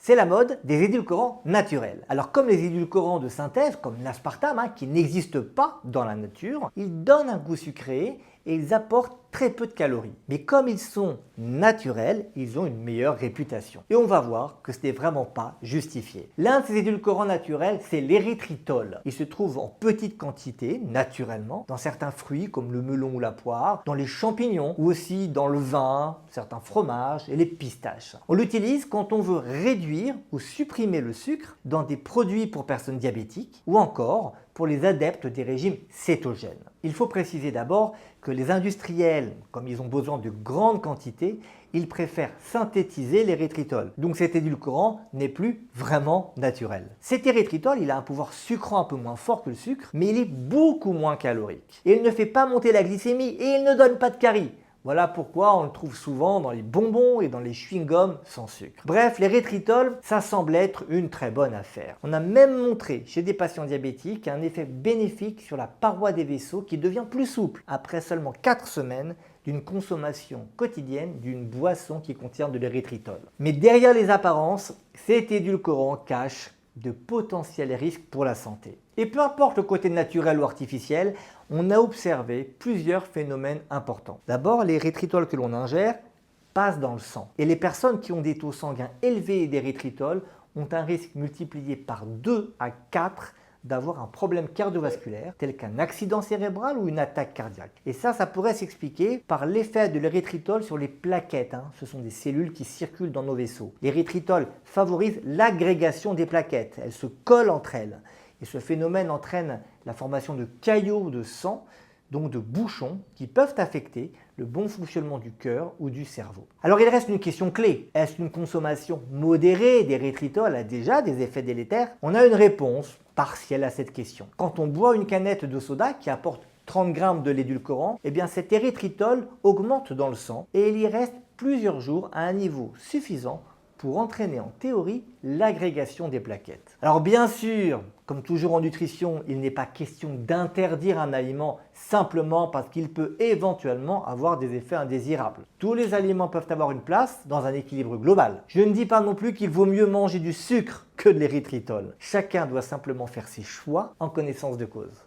C'est la mode des édulcorants naturels. Alors comme les édulcorants de synthèse, comme l'aspartame, qui n'existent pas dans la nature, ils donnent un goût sucré et ils apportent très peu de calories. Mais comme ils sont naturels, ils ont une meilleure réputation. Et on va voir que ce n'est vraiment pas justifié. L'un de ces édulcorants naturels, c'est l'érythritol. Il se trouve en petite quantité, naturellement, dans certains fruits comme le melon ou la poire, dans les champignons ou aussi dans le vin, certains fromages et les pistaches. On l'utilise quand on veut réduire ou supprimer le sucre dans des produits pour personnes diabétiques ou encore pour les adeptes des régimes cétogènes. Il faut préciser d'abord que les industriels, comme ils ont besoin de grandes quantités, ils préfèrent synthétiser l'érythritol. Donc cet édulcorant n'est plus vraiment naturel. Cet érythritol, il a un pouvoir sucrant un peu moins fort que le sucre, mais il est beaucoup moins calorique. Et il ne fait pas monter la glycémie et il ne donne pas de caries. Voilà pourquoi on le trouve souvent dans les bonbons et dans les chewing-gums sans sucre. Bref, l'érythritol, ça semble être une très bonne affaire. On a même montré chez des patients diabétiques un effet bénéfique sur la paroi des vaisseaux qui devient plus souple après seulement 4 semaines d'une consommation quotidienne d'une boisson qui contient de l'érythritol. Mais derrière les apparences, cet édulcorant cache de potentiels risques pour la santé. Et peu importe le côté naturel ou artificiel, on a observé plusieurs phénomènes importants. D'abord, l'érythritol que l'on ingère passe dans le sang. Et les personnes qui ont des taux sanguins élevés d'érythritol ont un risque multiplié par 2 à 4 d'avoir un problème cardiovasculaire tel qu'un accident cérébral ou une attaque cardiaque. Et ça pourrait s'expliquer par l'effet de l'érythritol sur les plaquettes. Ce sont des cellules qui circulent dans nos vaisseaux. L'érythritol favorise l'agrégation des plaquettes. Elles se collent entre elles. Et ce phénomène entraîne la formation de caillots de sang, donc de bouchons, qui peuvent affecter le bon fonctionnement du cœur ou du cerveau. Alors il reste une question clé. Est-ce qu'une consommation modérée d'érythritol a déjà des effets délétères? On a une réponse partielle à cette question. Quand on boit une canette de soda qui apporte 30 grammes de l'édulcorant, eh bien cet érythritol augmente dans le sang et il y reste plusieurs jours à un niveau suffisant pour entraîner en théorie l'agrégation des plaquettes. Alors bien sûr, comme toujours en nutrition, il n'est pas question d'interdire un aliment simplement parce qu'il peut éventuellement avoir des effets indésirables. Tous les aliments peuvent avoir une place dans un équilibre global. Je ne dis pas non plus qu'il vaut mieux manger du sucre que de l'érythritol. Chacun doit simplement faire ses choix en connaissance de cause.